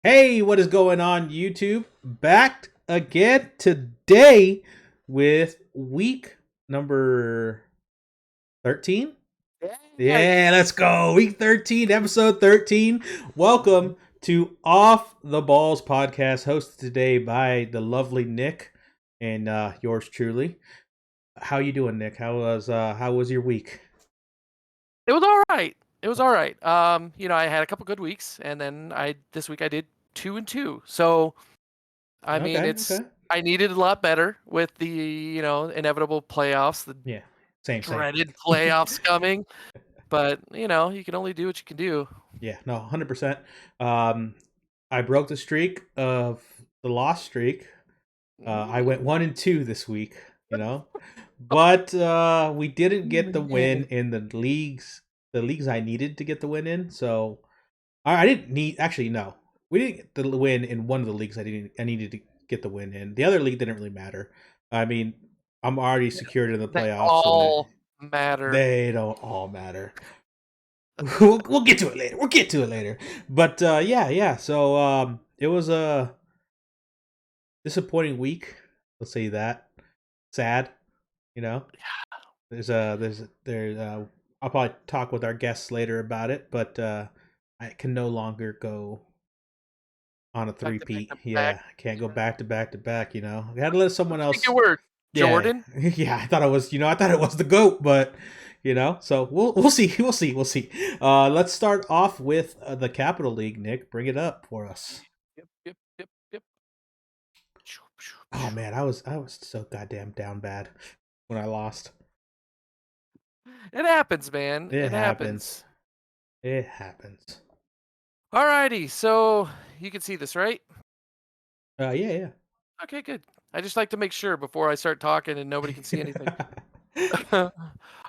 Hey, what is going on, YouTube? Back again today with week number 13. Yeah. Yeah, let's go. Week 13, episode 13. Welcome to Off the Balls podcast, hosted today by the lovely Nick and yours truly. How you doing, Nick? How was your week? It was all right. It was all right. I had a couple good weeks, and then this week I did 2-2. So I mean, Okay, okay. I needed a lot better with the inevitable playoffs, the Yeah, same. dreaded playoffs coming. But you can only do what you can do. Yeah, no, 100%. Um, I broke the streak of the loss streak. I went 1-2 this week, you know, but we didn't get the win Man. in the leagues I needed to get the win in. So I didn't need actually no, we didn't get the win in one of the leagues I needed to get the win in. The other league didn't really matter. I mean, I'm already secured in the They playoffs, so all matter. they don't all matter. We'll get to it later. We'll get to it later. But yeah. So it was a disappointing week. Let's say that. Sad, you know. There's I'll probably talk with our guests later about it, but I can no longer go on a Back to back three-peat. to back. Yeah, I can't go back to back to back, I had to let someone Speak your else. word, Yeah. Jordan. Yeah, I thought it was the goat, but so we'll see. We'll see. Let's start off with the Capital League, Nick. Bring it up for us. Yep, yep, yep, yep. Oh man, I was so goddamn down bad when I lost. It happens, man. It It happens. happens. It happens. Alrighty, so you can see this, right? Yeah. Okay, good. I just like to make sure before I start talking and nobody can see anything.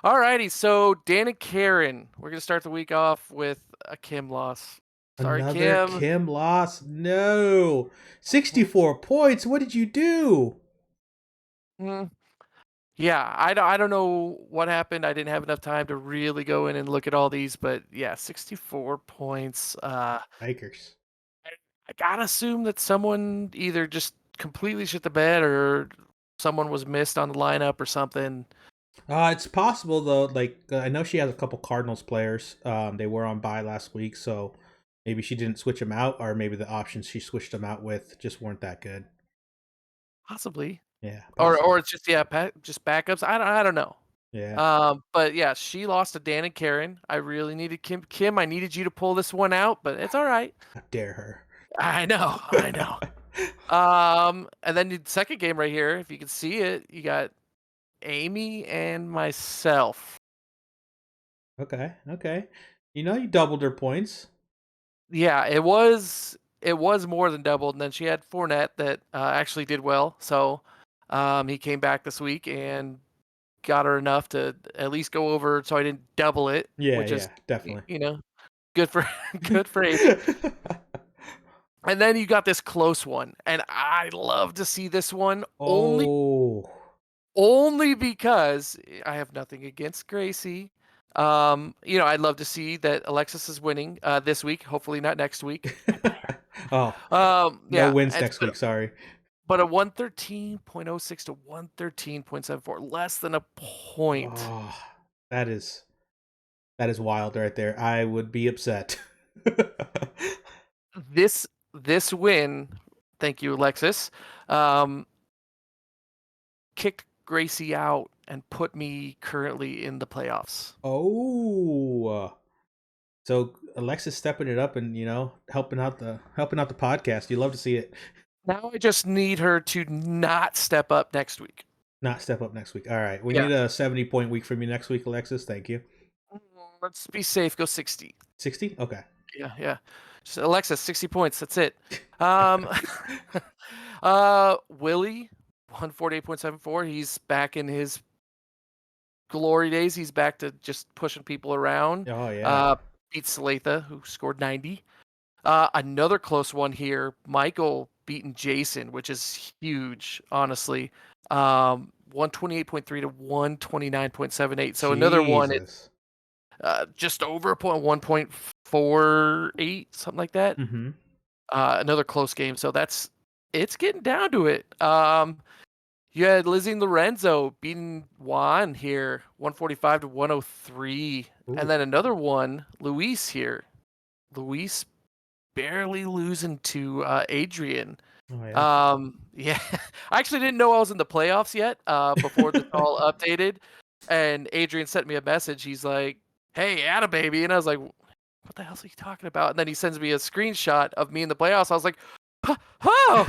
Alrighty, so Dan and Karen, we're gonna start the week off with a Kim loss. Sorry, Another Kim. Kim loss. No. 64 points. What did you do? Mm, yeah, I don't know what happened. I didn't have enough time to really go in and look at all these, but yeah, 64 points. Bikers. I gotta assume that someone either just completely shit the bed or someone was missed on the lineup or something. It's possible though. Like I know she has a couple Cardinals players. They were on bye last week, so maybe she didn't switch them out, or maybe the options she switched them out with just weren't that good. Possibly. Yeah, Or possible. it's just just backups. I don't know. Yeah, But yeah, she lost to Dan and Karen. I really needed Kim. Kim, I needed you to pull this one out, but it's all right. I dare her. I know, I know. And then the second game right here, if you can see it, you got Amy and myself. Okay. You doubled her points. Yeah, it was more than doubled, and then she had Fournette that actually did well. So he came back this week and got her enough to at least go over, so I didn't double it, which is Yeah, definitely. good for good for Amy. And then you got this close one, and I love to see this one Oh, only because I have nothing against Gracie. I'd love to see that Alexis is winning this week. Hopefully not next week. oh, no Yeah, wins and next week. Sorry. but a 113.06 to 113.74, less than a point. Oh, that is that is wild right there. I would be upset. This win, thank you, Alexis, um, kicked Gracie out and put me currently in the playoffs. Oh, so Alexis stepping it up and helping out the podcast. You love to see it. Now I just need her to not step up next week. Not step up next week. All right, we Yeah. need a 70-point week from you next week, Alexis. Thank you. Let's be safe. Go 60. 60. Okay. Yeah. Just Alexis, 60 points. That's it. Willie, 148.74. He's back in his glory days. He's back to just pushing people around. Oh yeah. Beat Salatha, who scored 90. Another close one here. Michael beating Jason, which is huge, honestly. 128.3 to 129.78. So another one, Jesus. just over a point, 1.48, something like that. Mm-hmm. Another close game. So it's getting down to it. You had Lizzie and Lorenzo beating Juan here, 145 to 103. Ooh. And then another one, Luis here. Luis barely losing to Adrian. Oh yeah. Yeah, I actually didn't know I was in the playoffs yet before this all updated. And Adrian sent me a message. He's like, "Hey, atta baby," and I was like, "What the hell are you talking about?" And then he sends me a screenshot of me in the playoffs. I was like, "Oh,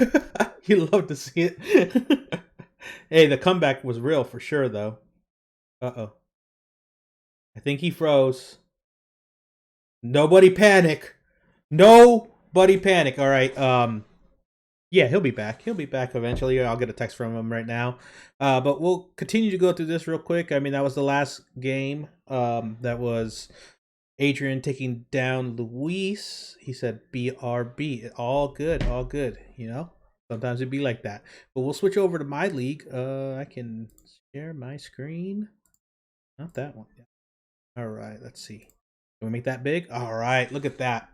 You love to see it. Hey, the comeback was real for sure, though. Uh-oh. I think he froze. Nobody panic. Nobody panic. All right. Yeah, he'll be back. He'll be back eventually. I'll get a text from him right now. But we'll continue to go through this real quick. I mean, that was the last game. That was Adrian taking down Luis. He said BRB. All good, all good. You know, sometimes it'd be like that. But we'll switch over to my league. I can share my screen. Not that one. All right, let's see. Can we make that big? All right, look at that.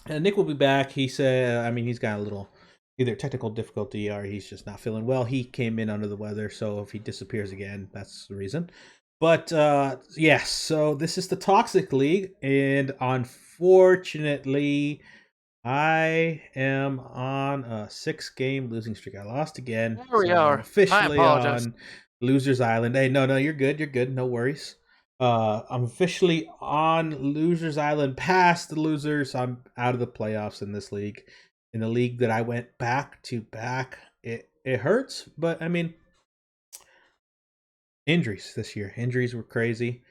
And Nick will be back. He said, I mean, he's got a little either technical difficulty or he's just not feeling well. He came in under the weather, so if he disappears again, that's the reason. But yes, so this is the Toxic League, and unfortunately, I am on a 6-game losing streak. I lost again, there we so I'm are." I officially apologize. on Losers Island. Hey, no, you're good. You're good. No worries. I'm officially on Losers Island. Past the losers, I'm out of the playoffs in this league. In the league that I went back to back, it hurts, but I mean, injuries this year. Injuries were crazy.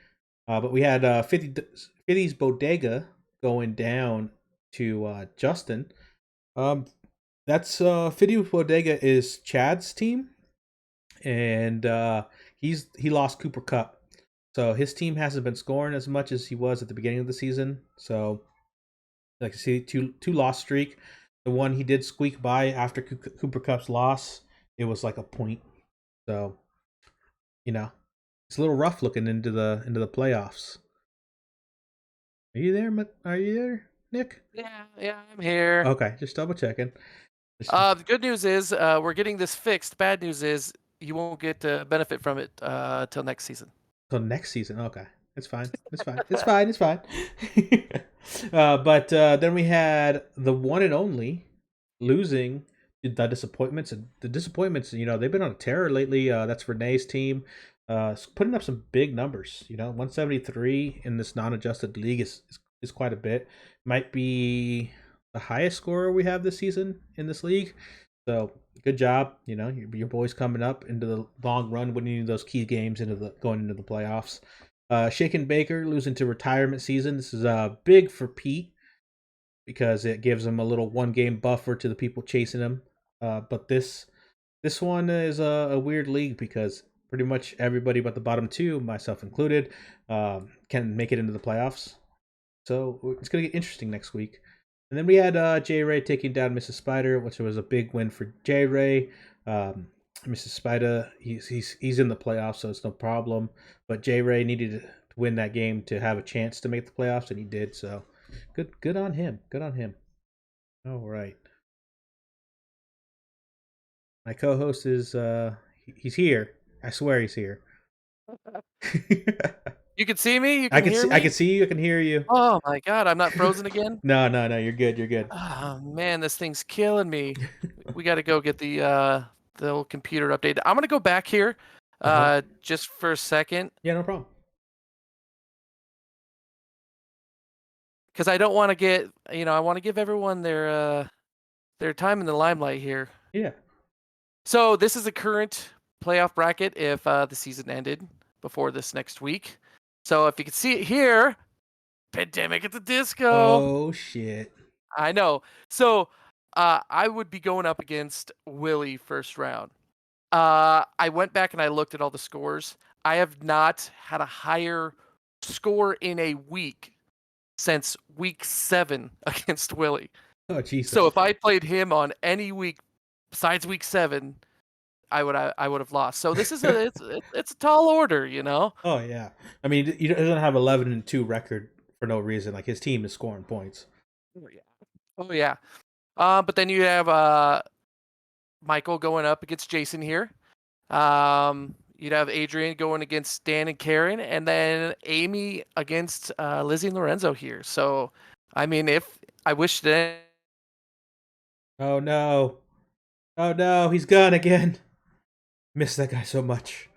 But we had 50's Bodega going down to Justin. Um, that's 50's Bodega is Chad's team, and he lost Cooper Cup, so his team hasn't been scoring as much as he was at the beginning of the season. So, like I see, two loss streak. The one he did squeak by after Cooper Cup's loss, it was like a point. So, you know, it's a little rough looking into the playoffs. Are you there? Are you there, Nick? Yeah, I'm here. Okay, just double checking. Just The good news is we're getting this fixed. Bad news is you won't get to benefit from it till next season. Till next season. Okay, it's fine. It's fine. It's fine. It's fine. But then we had the one and only losing the disappointments. And the disappointments, they've been on a terror lately. That's Renee's team, putting up some big numbers. 173 in this non-adjusted league is quite a bit. Might be the highest scorer we have this season in this league. So good job. Your boys coming up into the long run, winning those key games going into the playoffs. Shaken Baker losing to retirement season. This is big for Pete because it gives him a little 1-game buffer to the people chasing him. But this one is a weird league because pretty much everybody but the bottom two, myself included, can make it into the playoffs. So it's gonna get interesting next week. And then we had J Ray taking down Mrs. Spider, which was a big win for J Ray. Mrs. Spider, he's in the playoffs, so it's no problem. But J Ray needed to win that game to have a chance to make the playoffs, and he did. So good on him. Good on him. All right. My co-host is he's here. I swear he's here. You can see me. You can hear I me. can see you. I can hear you. Oh my god, I'm not frozen again. No. You're good. You're good. Oh man, this thing's killing me. We got to go get the old computer updated. I'm gonna go back here, Uh-huh. just for a second, Yeah, no problem. because I don't want to get, I want to give everyone their time in the limelight here. Yeah. So this is a current playoff bracket if the season ended before this next week. So if you can see it here, Pandemic at the Disco. Oh shit. I know. So I would be going up against Willie first round. I went back and I looked at all the scores. I have not had a higher score in a week since week 7 against Willie. Oh Jesus. So if I played him on any week besides week 7, I would have lost. So this is it's a tall order, Oh yeah. I mean, he doesn't have 11-2 record for no reason. Like his team is scoring points. Oh yeah. Oh yeah. But then you have Michael going up against Jason here. You'd have Adrian going against Dan and Karen, and then Amy against Lizzie and Lorenzo here. So, I mean, if I wish that. Oh no. Oh no, he's gone again. Miss that guy so much.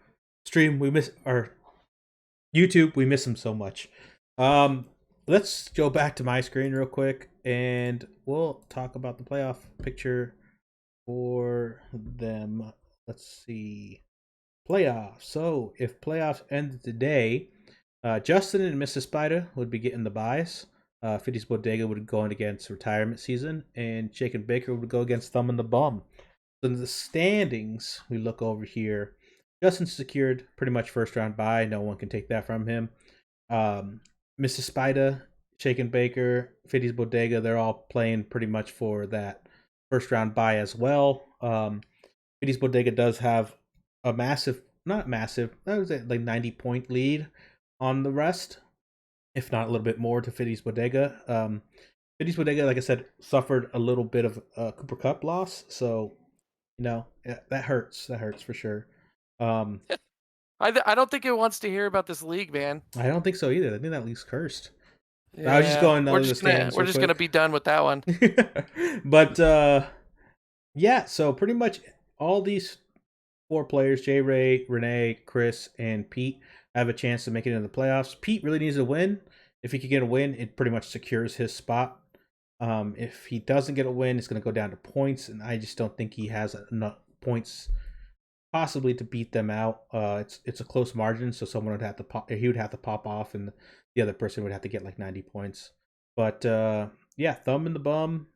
Stream, we miss our YouTube, we miss him so much. Um, let's go back to my screen real quick and we'll talk about the playoff picture for them. Let's see. Playoffs. So if playoffs ended today, Justin and Mrs. Spider would be getting the buys. Fiddy's Bodega would go in against retirement season, and Jake and Baker would go against Thumb and the Bum. So in the standings, we look over here. Justin secured pretty much first round bye. No one can take that from him. Mrs. Spider, Shake and Baker, Fiddy's Bodega, they're all playing pretty much for that first round bye as well. Fiddy's Bodega does have a massive, not massive, I would say like 90-point lead on the rest, if not a little bit more to Fiddy's Bodega. Fiddy's Bodega, like I said, suffered a little bit of a Cooper Cup loss, so yeah, that hurts. That hurts for sure. Um, I don't think it wants to hear about this league, man. I don't think so either. I think that league's cursed. I was just Yeah, going under the standings we're real just gonna quick. be done with that one. But yeah, so pretty much all these four players, Jay Ray, Renee, Chris, and Pete, have a chance to make it into the playoffs. Pete really needs a win. If he could get a win, it pretty much secures his spot. If he doesn't get a win, it's going to go down to points, and I just don't think he has enough points possibly to beat them out. It's a close margin, so someone would have to pop. He would have to pop off, and the other person would have to get like 90 points. But yeah, Thumb and the Bum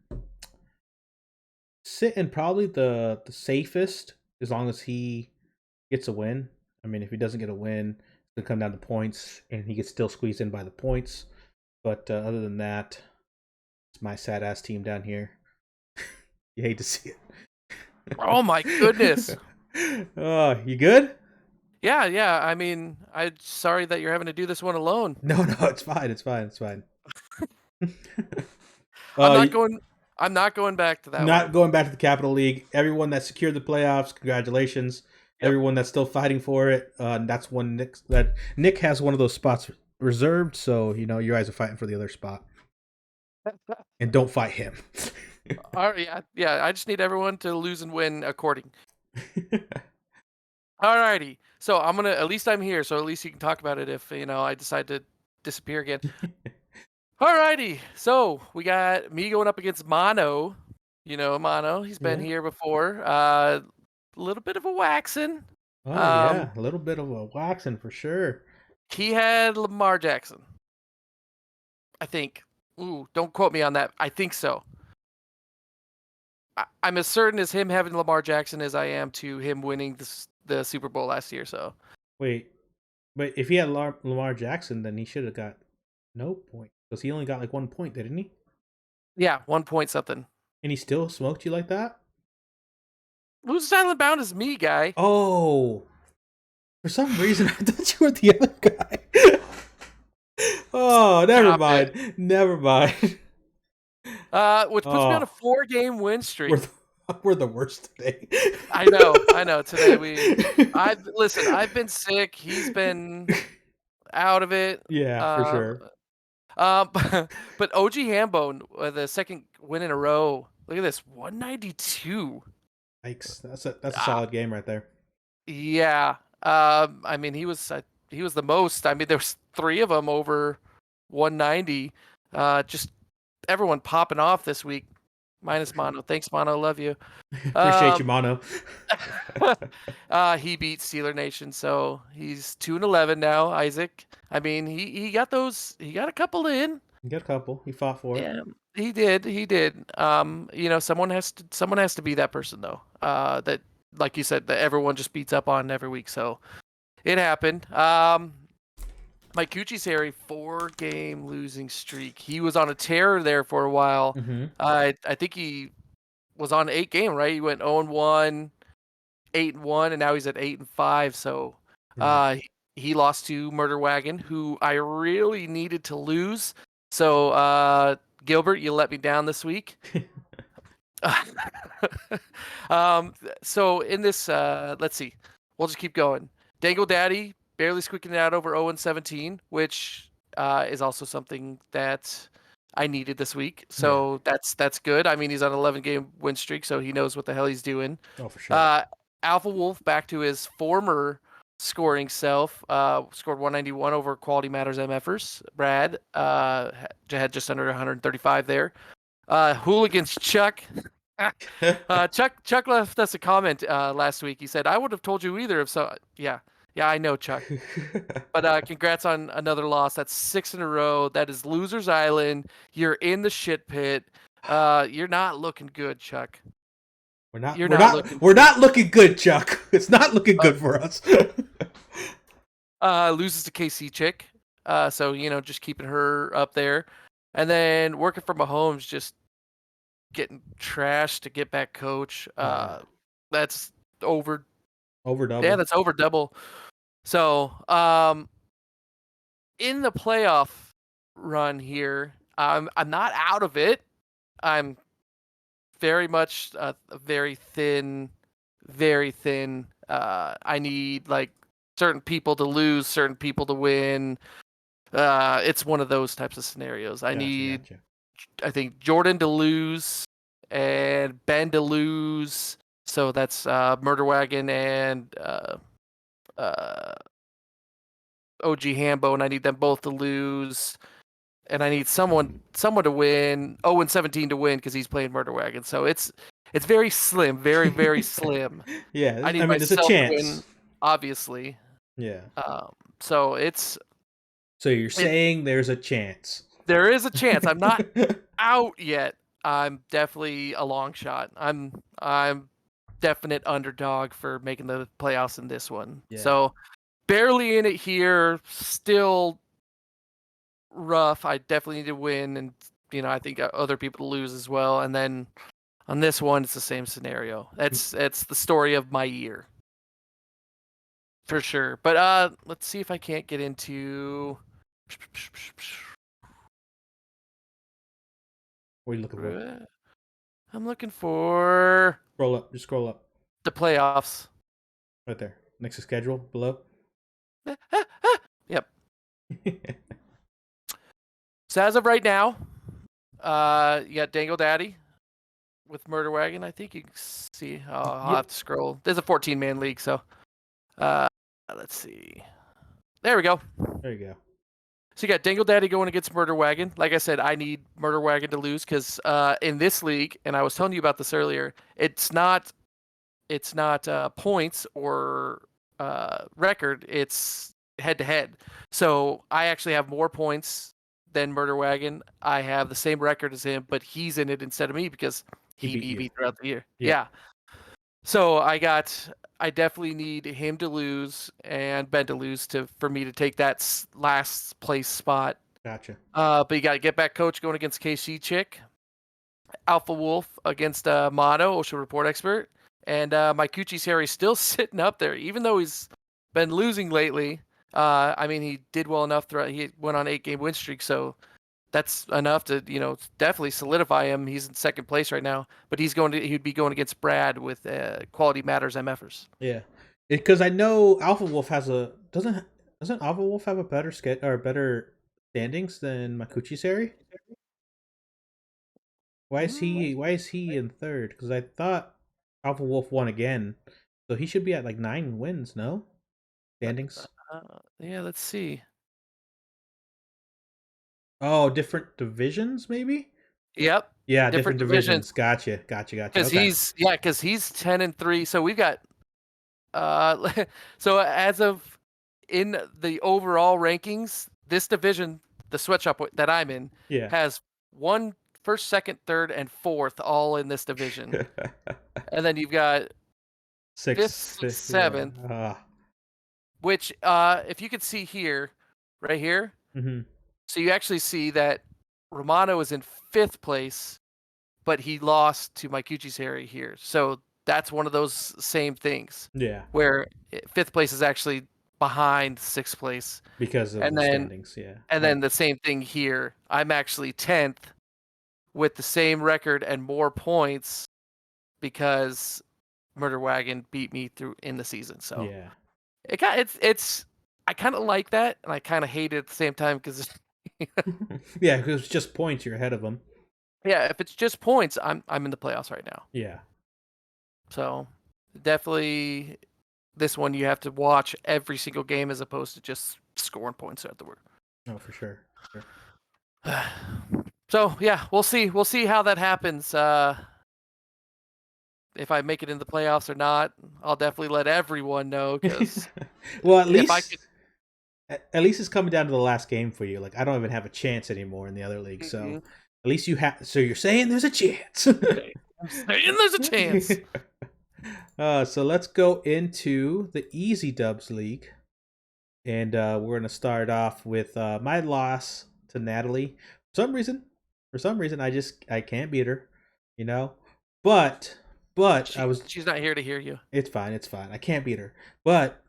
sitting probably the safest as long as he gets a win. I mean, if he doesn't get a win, it's gonna come down to points, and he gets still squeezed in by the points. But other than that, it's my sad ass team down here. You hate to see Oh my goodness. it. Oh, you good? Yeah, yeah. I mean, I'm sorry that you're having to do this one alone. No, no, it's fine. It's fine. It's fine. I'm uh, not going. I'm not going back to that not one. going back to the Capital League. Everyone that secured the playoffs, congratulations. Yep. Everyone that's still fighting for it, that's one Nick has one of those spots reserved. So you guys are fighting for the other spot, and don't fight him. All right, yeah, yeah. I just need everyone to lose and win according. Alrighty. So I'm gonna. At least I'm here, so at least you can talk about it if I decide to disappear again. Alrighty. So we got me going up against Mono. You know Mono. He's been Yeah. here before. A little bit of a waxing. Oh Um, yeah, a little bit of a waxing for sure. he had Lamar Jackson. I think. Ooh, don't quote me on that. I think so. I'm as certain as him having Lamar Jackson as I am to him winning the Super Bowl last year. So Wait, but if he had Lamar Jackson, then he should have got no point because he only got like 1 point, didn't he? yeah, 1 point something. And he still smoked you like that? Who's silent bound is me, guy. Oh, for some reason I thought you were the other guy. Oh, never Stop it. mind. Never mind. Which puts me on a Oh, 4-game win we're streak. we're the worst today. I know. Today I've been sick. He's been out of it. Yeah, for Um, sure. but OG Hambone, the second win in a row. Look at this, 192. Yikes, that's a Ah, solid game right there. yeah. I mean, he was the most. I mean, there was 3 of them over 190. Just everyone popping off this week, minus Mono. Thanks, Mono. Love you. Appreciate you, Um, Mono. he beat Steeler Nation, so he's 2-11 now. Isaac. I mean, he got those. He got a couple in. You got a couple. He fought for it. Yeah, he did. He did. Someone has to be that person though. That like you said, that everyone just beats up on every week. So it happened. Mike Cucci's Harry 4-game losing streak. He was on a tear there for a while. Mm-hmm. I think he was on 8-game, right? He went 0-1, 8-1, and now he's at 8-5. So Right. he lost to Murder Wagon, who I really needed to lose. So Gilbert, you let me down this week. So in this, let's see, we'll just keep going. Dangle Daddy barely squeaking it out over 0 and 17, which is also something that I needed this week. Yeah. So that's good. I mean, he's on an 11 game win streak, so he knows what the hell he's doing. Oh, for sure. Uh, Alpha Wolf back to his former scoring self. Scored 191 over Quality Matters MFers. Brad had just under 135 there. Hooligans Chuck. Chuck left us a comment last week. He said, "I would have told you either if so." Yeah, yeah, I know, Chuck. But congrats on another loss. That's 6 in a row. That is Losers Island. You're in the shit pit. You're not looking good, Chuck. We're not You're we're not not looking we're good. not looking good, Chuck. It's not looking good for us. Loses to KC Chick. So just keeping her up there, and then working from Mahomes, just getting trashed to get back coach. Oh yeah. That's over. Over Yeah, double. that's over double. So, in the playoff run here, I'm not out of it. I'm very much very thin, very thin. I need like certain people to lose, certain people to win. It's one of those types of scenarios. Gotcha, gotcha. I think Jordan to lose and Ben to lose. So that's Murder Wagon and uh, OG Hambo, and I need them both to lose. And I need someone to win. 0 and 17 to win because he's playing Murder Wagon. So it's very slim, very very slim. Yeah, I need I mean, there's a myself to win, chance. obviously. Yeah. So So you're it saying there's a chance. there is a chance. I'm not out yet. I'm definitely a long shot. I'm definite underdog for making the playoffs in this one. Yeah. So barely in it here. Still rough. I definitely need to win, and I think other people to lose as well. And then on this one, it's the same scenario. It's the story of my year for sure. But let's see if I can't get into. What are you looking for? I'm looking for Scroll up. Just scroll up. the playoffs. Right there. Next to schedule below. Yep. So as of right now, you got Dangle Daddy with Murder Wagon. I think you can see. I'll have to scroll. There's a 14-man league, so let's see. There we go. There you go. So you got Dangle Daddy going against Murder Wagon. Like I said, I need Murder Wagon to lose because in this league, and I was telling you about this earlier, it's not points or record. It's head to head. So I actually have more points than Murder Wagon. I have the same record as him, but he's in it instead of me because He he beat beat you. me throughout the year. Yeah. Yeah. So I definitely need him to lose and Ben to lose for me to take that last place spot. Gotcha. But you got to get back coach going against KC Chick, Alpha Wolf against Mono, OSHA report expert, and my Coochie's Harry still sitting up there, even though he's been losing lately. I mean, he did well enough throughout. He went on 8-game win streak, so that's enough to definitely solidify him. He's in second place right now, but he'd be going against Brad with Quality Matters MFers. Yeah. Because I know Alpha Wolf has a doesn't Alpha Wolf have a better better standings than Makuchi Seri? Why is he in third? Because I thought Alpha Wolf won again, so he should be at like 9 wins. No standings. Yeah, let's see. Oh, different divisions, maybe. Yep. Yeah, Different different divisions. divisions. Gotcha. Because Okay. he's 10-3. So we've got so as of in the overall rankings, this division, the sweatshop that I'm in, Yeah. has first, second, third, and fourth all in this division. And then you've got fifth, sixth, seventh, Yeah. which if you could see here, right here, Mm-hmm. so you actually see that Romano is in fifth place, but he lost to Mikuchi's Harry here. So that's one of those same things Yeah. where fifth place is actually behind sixth place. Because of And the then standings, yeah. and then the same thing here. I'm actually 10th with the same record and more points because Murder Wagon beat me through in the season. So Yeah. it's I kind of like that and I kind of hate it at the same time because Yeah, because it's just points you're ahead of them. yeah, if it's just points, I'm in the playoffs right now. Yeah. So definitely this one you have to watch every single game as opposed to just scoring points afterward. Oh, for sure. Sure. So yeah, we'll see. We'll see how that happens. If I make it in the playoffs or not, I'll definitely let everyone know because Well, at if I could. least at least it's coming down to the last game for you. Like I don't even have a chance anymore in the other league, so Mhm. at least you have. So you're saying there's a chance. I'm saying there's a chance. So let's go into the Easy Dubs League, and we're gonna start off with my loss to Natalie. For some reason, I can't beat her, you know. But I was. She's not here to hear you. It's fine. It's fine. I can't beat her. But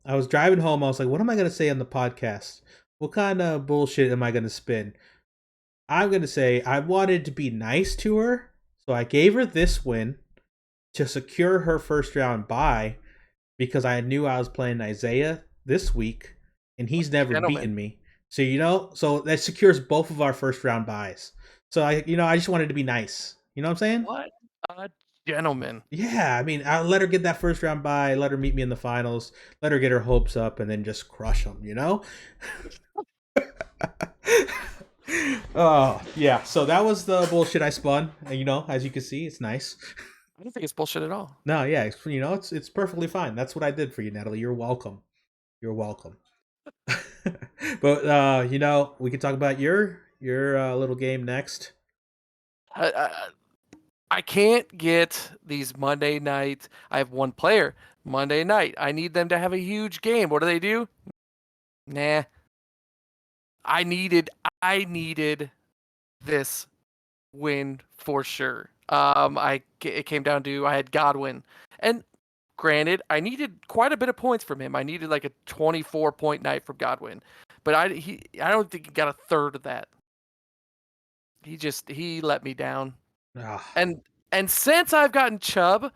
I was driving home. I was like, what am I gonna say on the podcast? What kind of bullshit am I gonna spin? I'm gonna say I wanted to be nice to her, so I gave her this win to secure her first round bye because I knew I was playing Isaiah this week and he's never Gentlemen. beaten me. So so that secures both of our first round buys. So I just wanted to be nice. You know what I'm saying? What a gentleman. Yeah, I mean, I'll let her get that first round bye, let her meet me in the finals, let her get her hopes up, and then just crush them. Oh yeah, so that was the bullshit I spun. And, as you can see, it's nice. I don't think it's bullshit at all. No, yeah, it's perfectly fine. That's what I did for you, Natalie. You're welcome. You're welcome. But we can talk about your little game next. I, I can't get these Monday night. I have one player Monday night. I need them to have a huge game. What do? Nah. I needed I needed this win for sure. It came down to I had Godwin, and granted, I needed quite a bit of points from him. I needed like a 24-point night from Godwin, but I don't think he got a third of that. He let me down. Ah, And since I've gotten Chubb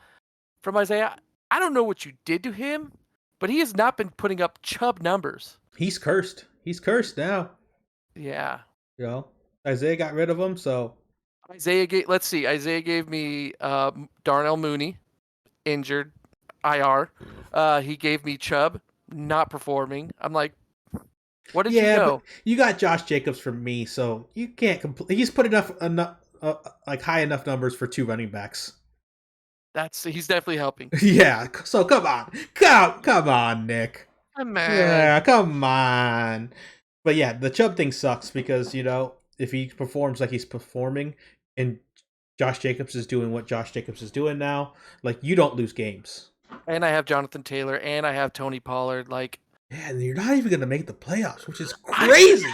from Isaiah, I don't know what you did to him, but he has not been putting up Chubb numbers. he's cursed. He's cursed now. Yeah. You know, Isaiah got rid of him, so Let's see. Isaiah gave me Darnell Mooney, injured, IR. He gave me Chubb, not performing. I'm like, what did you yeah. know? But you got Josh Jacobs from me, so you can't He's put enough like high enough numbers for two running backs. He's definitely helping. Yeah. So come on, Nick. Man. Yeah, come on. But yeah, the Chubb thing sucks because if he performs like he's performing, and Josh Jacobs is doing what Josh Jacobs is doing now, like you don't lose games. And I have Jonathan Taylor and I have Tony Pollard. Like, Yeah, and you're not even gonna make the playoffs, which is I, crazy.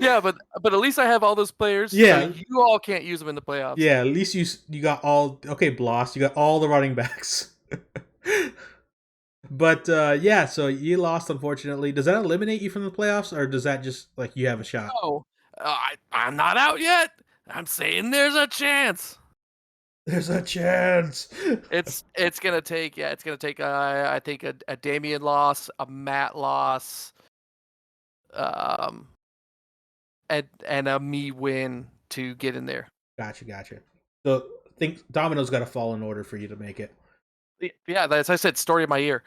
yeah, but at least I have all those players, so Yeah, you all can't use them in the playoffs. yeah. At least you got all okay, Bloss. You got all the running backs. But yeah, so you lost unfortunately. Does that eliminate you from the playoffs, or does that just like you have a shot? No, I'm not out yet. I'm saying there's a chance. There's a chance. It's gonna take it's gonna take I think a Damian loss, a Matt loss, um, and a me win to get in there. Gotcha. So think Domino's got to fall in order for you to make it. Yeah, as I said, story of my year.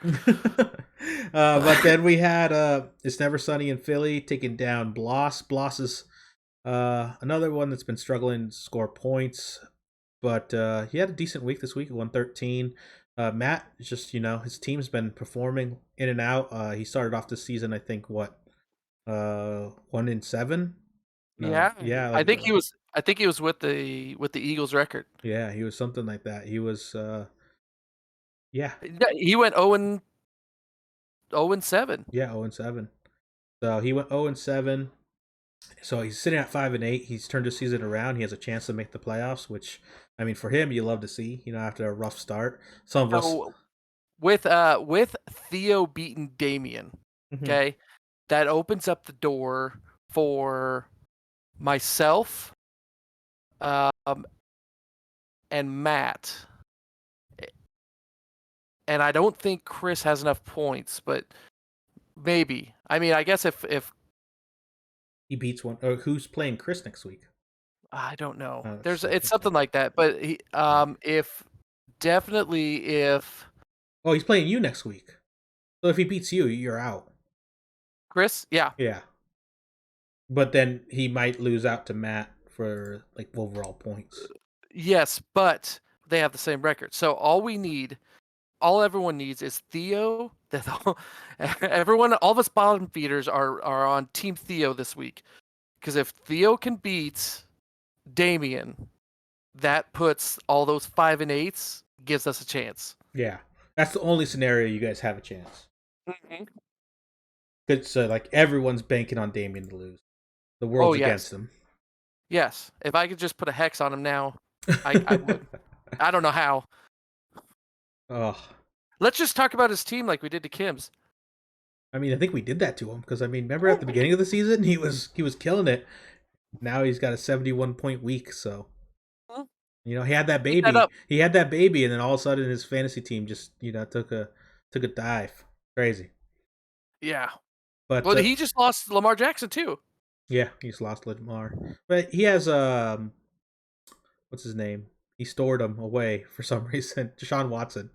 But then we had It's Never Sunny in Philly taking down Bloss. Bloss is another one that's been struggling to score points, but he had a decent week this week. 113. Matt is just his team's been performing in and out. He started off this season, I think, 1-7. No, Yeah, yeah, like I think he was with the Eagles record. yeah, he was something like that. He was yeah, Yeah, he went 0-7. yeah, 0-7. So he went 0-7. So he's sitting at 5-8. He's turned his season around. He has a chance to make the playoffs, which I mean for him you love to see. After a rough start, some of us. So with Theo beating Damien, Mhm. okay, that opens up the door for myself um, and Matt. And I don't think Chris has enough points, but maybe. I mean, I guess if He beats one. Or who's playing Chris next week? I don't know. That's There's tough. it's Okay. something like that, but if definitely if Oh, he's playing you next week. So if he beats you, you're out. Chris, yeah, Yeah. But then he might lose out to Matt for like overall points. yes, but they have the same record. So all everyone needs is Theo. Everyone, all of us bottom feeders are on Team Theo this week. Because if Theo can beat Damien, that puts all those 5 and 8s, gives us a chance. Yeah. That's the only scenario you guys have a chance. Mhm. Because like everyone's banking on Damien to lose. The Oh world's yes, against him. yes. If I could just put a hex on him now, I would. I don't know how. Oh, Let's just talk about his team like we did to Kim's. I mean, I think we did that to him because I mean, remember at the beginning of the season he was killing it. Now he's got a 71 point week. So he had that Keep that baby. up. He had that baby, and then all of a sudden his fantasy team just took a dive. Crazy. Yeah. But Well, he just lost Lamar Jackson too. yeah, he's lost Lamar, but he has what's his name? He stored him away for some reason. Deshaun Watson.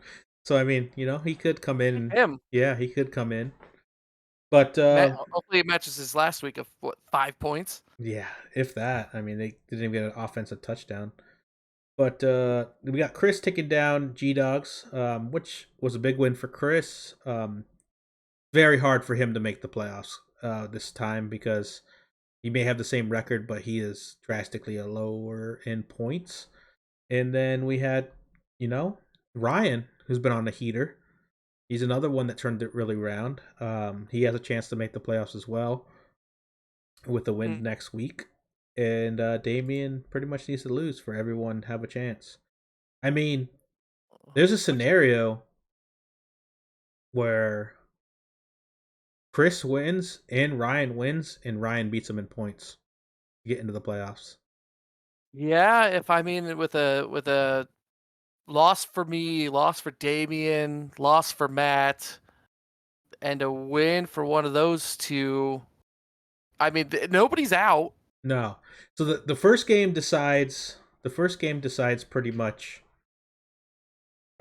So I mean, he could come in. Him. Yeah, he could come in. But Hopefully it matches his last week of what 5 points. yeah, if that. I mean, they didn't even get an offensive touchdown. But we got Chris taking down G Dogs, which was a big win for Chris. Very hard for him to make the playoffs this time because he may have the same record, but he is drastically lower in points. And then we had, Ryan, who's been on the heater. He's another one that turned it really around. He has a chance to make the playoffs as well with the win Mm. next week. And Damien pretty much needs to lose for everyone to have a chance. I mean, there's a Which scenario where Chris wins and Ryan beats him in points to get into the playoffs. Yeah, if I mean with a loss for me, loss for Damien, loss for Matt, and a win for one of those two. I mean, nobody's out. No. So the first game decides pretty much.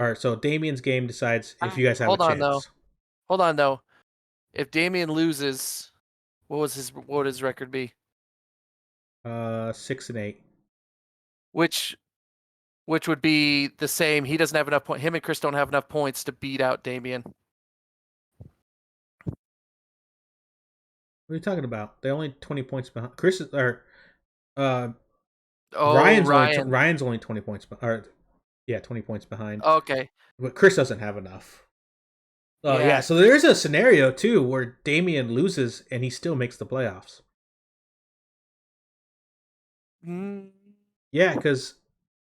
All right, so Damien's game decides if you guys have a Hold on though. chance. Hold on though. If Damien loses, what would his record be? 6-8. Which which would be the same. He doesn't have enough point. Him and Chris don't have enough points to beat out Damien. What are you talking about? They only 20 points behind. Chris is, or uh Oh, Ryan. Ryan's only 20 points or yeah, 20 points behind. Okay. But Chris doesn't have enough. Yeah, Yeah. so there's a scenario too where Damien loses and he still makes the playoffs. Mm, Yeah, because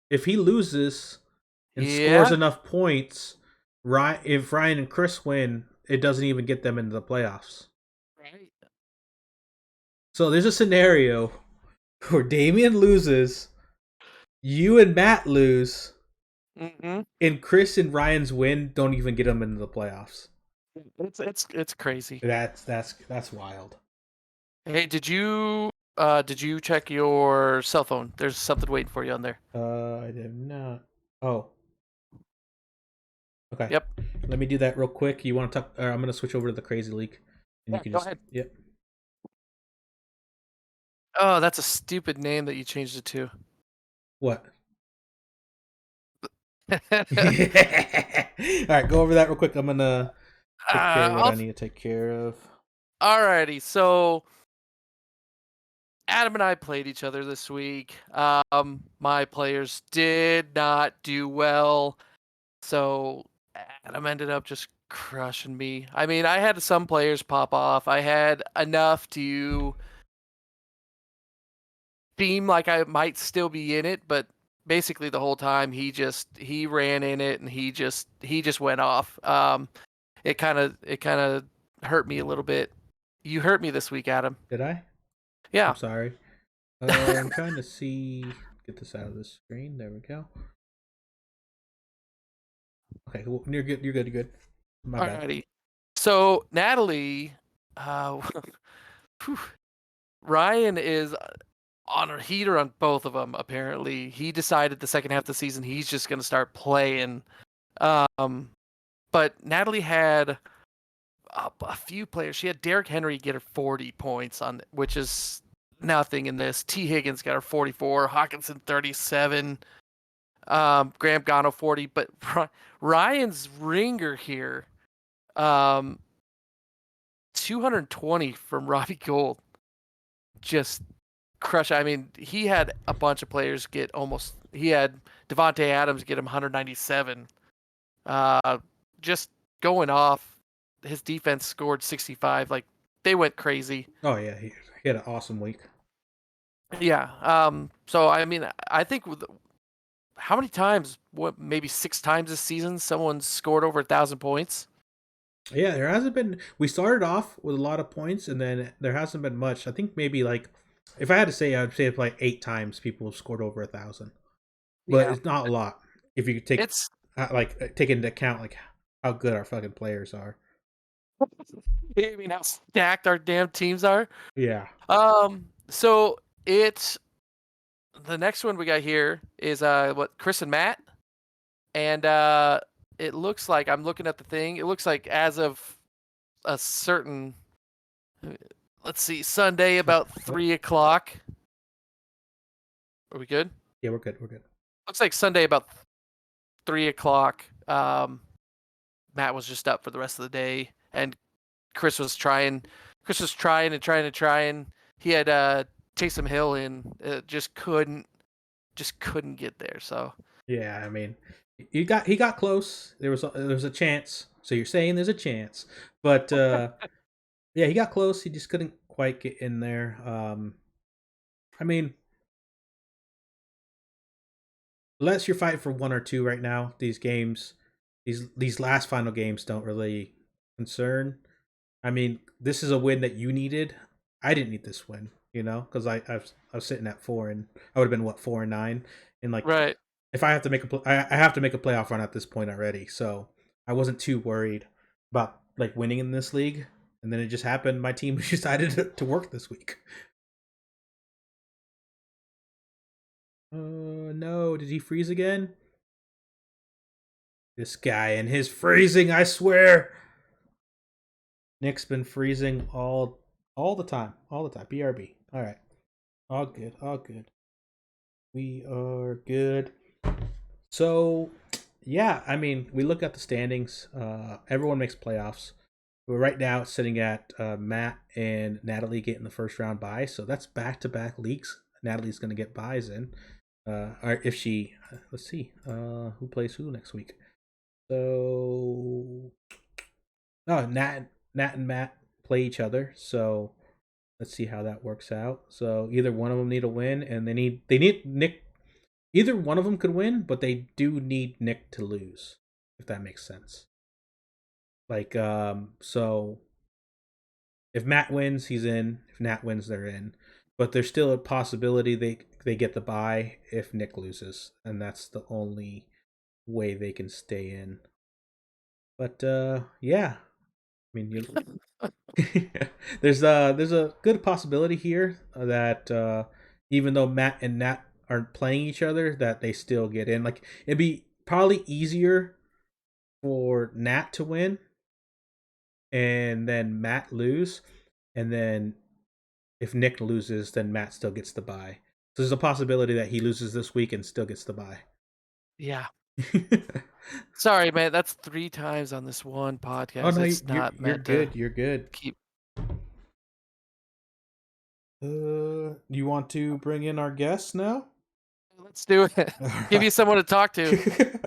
if he loses and scores yeah. enough points, if Ryan and Chris win, it doesn't even get them into the playoffs. Right. So there's a scenario where Damien loses, you and Matt lose, Mm-hmm. and Chris and Ryan's win don't even get them into the playoffs. It's crazy. That's wild. Hey, did you check your cell phone? There's something waiting for you on there. I did not. Oh, okay. Yep. Let me do that real quick. You want to talk? Or I'm gonna switch over to the crazy league, and you Yeah, can go just ahead. yep. Oh, that's a stupid name that you changed it to. What? All right, go over that real quick. I'm gonna take care of what I I'll, need to take care of. alrighty. So Adam and I played each other this week. My players did not do well, so Adam ended up just crushing me. I mean, I had some players pop off. I had enough to seem like I might still be in it, but basically the whole time he ran in it and he just went off. It kind of hurt me a little bit. You hurt me this week, Adam. Did I? I'm Yeah. sorry. I'm trying to see. get this out of this screen. There we go. Okay, well, you're good. You're good. You're good. My bad. Alrighty. So Natalie, uh, whew, Ryan is on a heater on both of them. Apparently, he decided the second half of the season he's just going to start playing. But Natalie had a few players. She had Derrick Henry get her 40 points on, which is nothing in this. T. Higgins got her 44, Hawkinson 37, Graham Gano 40. But Ryan's ringer here, 220 from Robbie Gould, just crush. I mean, he had a bunch of players get almost. He had Devontae Adams get him 197. Just going off. His defense scored 65. Like they went crazy. Oh yeah, he had an awesome week. Yeah. So I mean, I think how many times? What, maybe 6 times this season? Someone scored over 1,000 points. Yeah, there hasn't been. We started off with a lot of points, and then there hasn't been much. I think maybe like, if I had to say, I'd say it's like 8 times people have scored over 1,000, but Yeah. it's not a lot if you take It's take into account like how good our fucking players are. I mean how stacked our damn teams are. Yeah. So it's the next one we got here is what Chris and Matt, and it looks like I'm looking at the thing. It looks like as of a certain, let's see, Sunday about 3 o'clock. Are we good? Yeah, we're good. We're good. Looks like Sunday about 3 o'clock. Matt was just up for the rest of the day, and Chris was trying. Chris was trying and trying and trying. He had Taysom Hill in, just couldn't get there. So Yeah, I mean, he got close. There was a chance. So you're saying there's a chance, but yeah, he got close. He just couldn't quite get in there. I mean, unless you're fighting for one or two right now, these games, these last final games don't really concern. I mean, this is a win that you needed. I didn't need this win, because I was sitting at 4, and I would have been what 4-9, and like right. if I have to make I have to make a playoff run at this point already. So I wasn't too worried about like winning in this league, and then it just happened. My team decided to work this week. No, did he freeze again? This guy and his freezing, I swear. Nick's been freezing all the time. All the time. BRB. Alright. All good. All good. We are good. So yeah, I mean, we look at the standings. Everyone makes playoffs. But right now it's sitting at Matt and Natalie getting the first round bye. So that's back to back leagues. Natalie's gonna get buys in. Or if she let's see, who plays who next week. So Nat and Matt play each other. So let's see how that works out. So either one of them need a win, and they need Nick. Either one of them could win, but they do need Nick to lose, if that makes sense. Like so if Matt wins, he's in. If Nat wins, they're in. But there's still a possibility they get the bye if Nick loses, and that's the only way they can stay in. But yeah, I mean, there's a good possibility here that even though Matt and Nat aren't playing each other, that they still get in. Like it'd be probably easier for Nat to win and then Matt lose, and then if Nick loses, then Matt still gets the bye. So there's a possibility that he loses this week and still gets the bye. Yeah. Sorry, man. That's 3 times on this one podcast. Oh no, It's not you're meant good. to You're good. keep. You want to bring in our guests now? Let's do it. All Give you right. someone to talk to.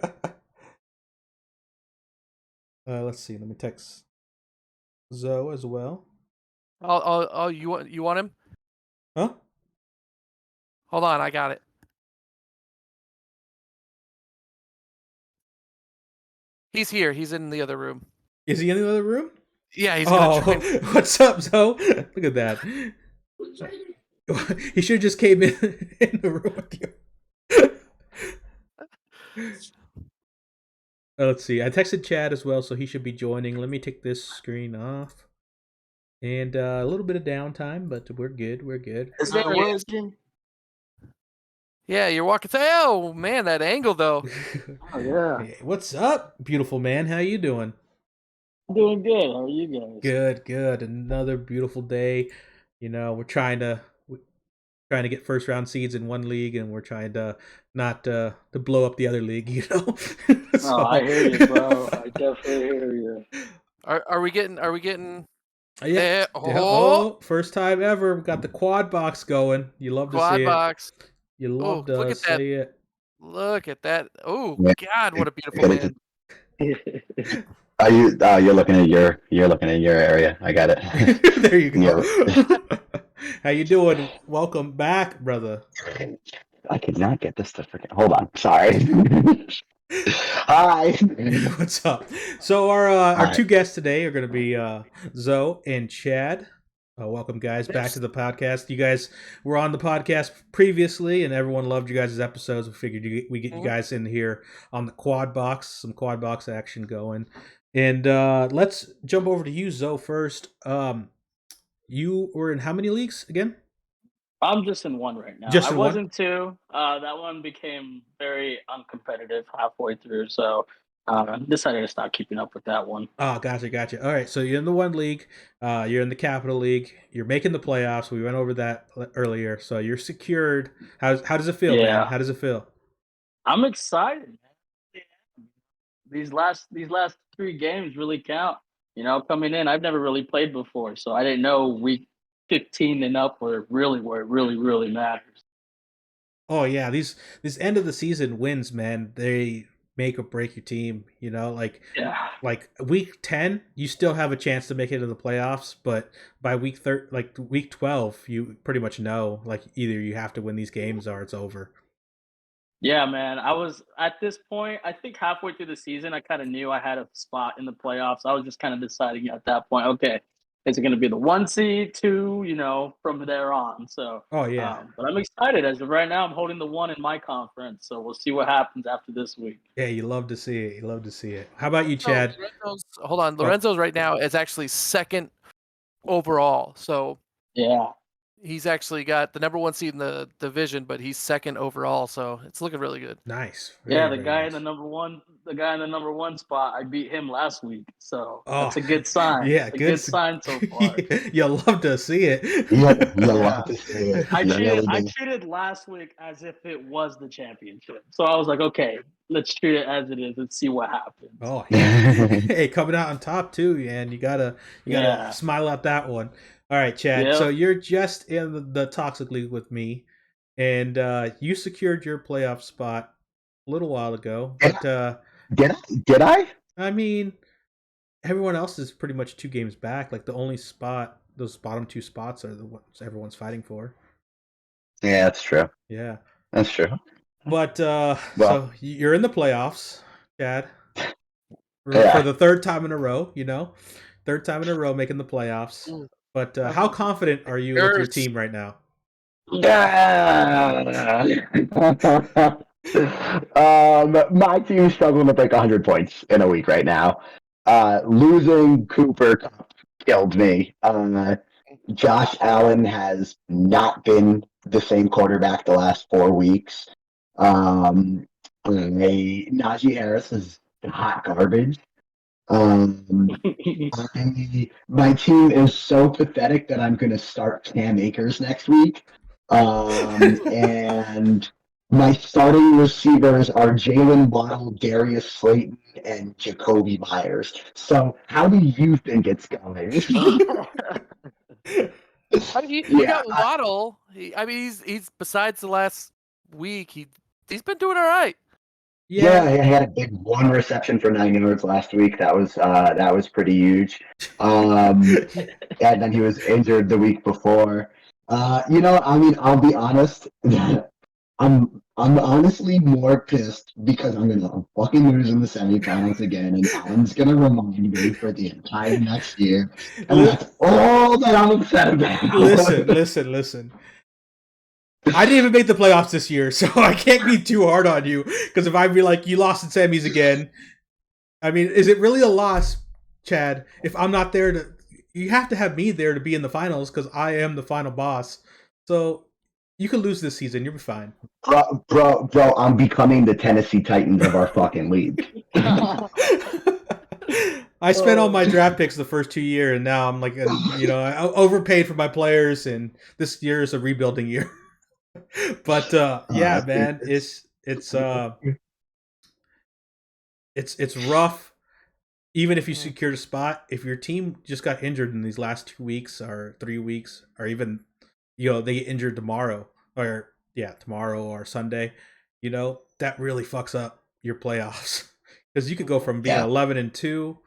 Let's see. Let me text Zoe as well. Oh, you want him? Huh? Hold on, I got it. He's here. He's in the other room. Is he in the other room? Yeah, he's gonna Oh, join. what's up, Zoe? Look at that. He should have just came in the room with you. Let's see. I texted Chad as well, so he should be joining. Let me take this screen off. And a little bit of downtime, but we're good. We're good. Is that We're asking? yeah, you're walking. Oh man, that angle though. Oh yeah, Hey, what's up, beautiful man? How you doing? I'm doing good. How are you guys? Good, good. Another beautiful day. We're trying to get first round seeds in one league, and we're trying to not to blow up the other league. Oh, I So hear you, bro. I definitely hear you. Are we getting? Are we getting? yeah, There. yeah. Oh, Oh, first time ever. We got the quad box going. You love to quad see it. box. You love Oh, to look at that. see it. Look at that. Oh Yeah, God, what a beautiful good. man. Are you? You're looking at your area. I got it. There you go. Yeah. How you doing? Welcome back, brother. I could not get this to freaking. Hold on. Sorry. Hi. What's up? So our Hi. two guests today are going to be Zoe and Chad. Welcome, guys, back to the podcast. You guys were on the podcast previously, and everyone loved you guys' episodes. We figured we get you guys in here on the quad box, some quad box action going. And let's jump over to you, Zoe, first. You were in how many leagues again? I'm just in one right now. Just I in one? wasn't two. That one became very uncompetitive halfway through, so decided to stop keeping up with that one. Oh, gotcha. All right, so you're in the one league. You're in the Capital League. You're making the playoffs. We went over that earlier. So you're secured. How does it feel, man? Yeah, How does it feel? I'm excited, man. These last three games really count. Coming in, I've never really played before, so I didn't know week 15 and up where it really matters. Oh yeah, these end of the season wins, man. They make or break your team. Yeah. Like week 10, you still have a chance to make it to the playoffs, but by week 12, you pretty much know like either you have to win these games or it's over. Yeah, man. I was at this point, I think halfway through the season, I kind of knew I had a spot in the playoffs. I was just kind of deciding at that point, okay, is it going to be the one seed, two, from there on. So, Oh yeah. but I'm excited. As of right now, I'm holding the one in my conference. So we'll see what happens after this week. Yeah, you love to see it. You love to see it. How about you, So Chad? Hold on. Oh, Lorenzo's right now is actually second overall. So Yeah. he's actually got the number one seed in the division, but he's second overall. So it's looking really good. nice. Yeah, Very, the very guy nice. in the number one spot, I beat him last week. So Oh, that's a good sign. yeah, A good. good sign so far. You love to see it. You Yeah. love to see it. I You treated really I do. treated last week as if it was the championship. So I was like, okay, let's treat it as it is. Let's see what happens. Oh, hey, coming out on top too, and you gotta Yeah. smile at that one. All right, Chad. So Yep. you're just in the toxic league with me, and you secured your playoff spot a little while ago. Did But did I? Did I? I mean, everyone else is pretty much 2 games back. Like the only spot, those bottom two spots are the ones everyone's fighting for. Yeah, that's true. Yeah. That's true. But Well, so you're in the playoffs, Chad, for yeah. the third time in a row. Third time in a row making the playoffs. Ooh. But how confident are you with your team right now? My team's struggling to break 100 points in a week right now. Losing Cooper Cup killed me. Josh Allen has not been the same quarterback the last 4 weeks. Najee Harris is hot garbage. My team is so pathetic that I'm going to start Cam Akers next week. And my starting receivers are Jalen Waddle, Darius Slayton, and Jacoby Myers. So how do you think it's going? I mean, you Yeah, got Waddle. He's besides the last week, he's been doing all right. yeah, I had a big one reception for 9 yards last week. That was pretty huge. And then he was injured the week before. I'll be honest. I'm honestly more pissed because I'm gonna fucking lose in the semifinals again, and Allen's gonna remind me for the entire next year, and that's all that I'm upset about. Listen. I didn't even make the playoffs this year, so I can't be too hard on you. Because if I'd be like, you lost in semis again, I mean, is it really a loss, Chad? If I'm not there to, you have to have me there to be in the finals because I am the final boss. So you can lose this season, you'll be fine. Bro, I'm becoming the Tennessee Titans of our fucking league. I spent all my draft picks the first 2 years, and now I'm like, I overpaid for my players, and this year is a rebuilding year. But yeah, man, it's rough. Even if you secured a spot, if your team just got injured in these last 2 weeks or 3 weeks, or even they get injured tomorrow or Sunday, that really fucks up your playoffs because you could go from being 11-2,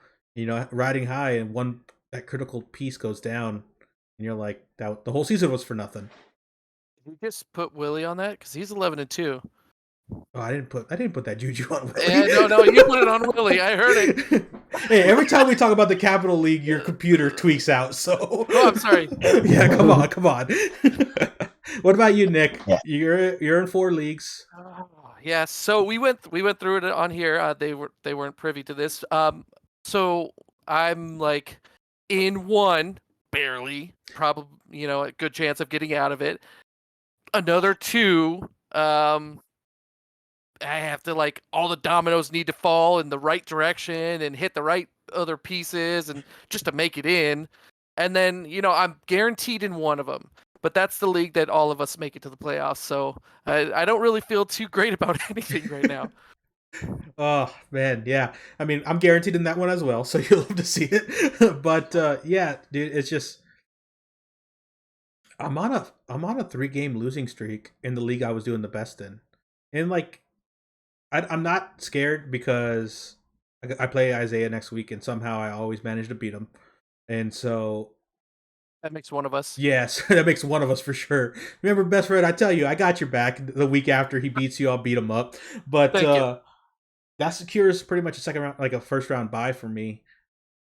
riding high, and that critical piece goes down, and you're like, that the whole season was for nothing. Did you just put Willie on that because he's 11-2? Oh, I didn't put that juju on Willie. Yeah, no, you put it on Willie. I heard it. Hey, every time we talk about the Capital League, your computer tweaks out. So, oh, I'm sorry. Yeah, come on. What about you, Nick? Yeah. You're in 4 leagues. Yeah, so we went through it on here. They weren't privy to this. So I'm like in 1, barely, probably a good chance of getting out of it. Another 2. I have to all the dominoes need to fall in the right direction and hit the right other pieces and just to make it in. And then, I'm guaranteed in one of them, but that's the league that all of us make it to the playoffs. So I don't really feel too great about anything right now. Oh man. Yeah. I mean, I'm guaranteed in that one as well. So you'll love to see it. But yeah, dude, it's just, I'm on a 3-game losing streak in the league I was doing the best in. And I'm not scared because I play Isaiah next week, and somehow I always manage to beat him. And so that makes one of us. Yes, that makes one of us for sure. Remember, best friend, I tell you, I got your back. The week after he beats you, I'll beat him up. But that secures pretty much a second round, like a first round bye for me.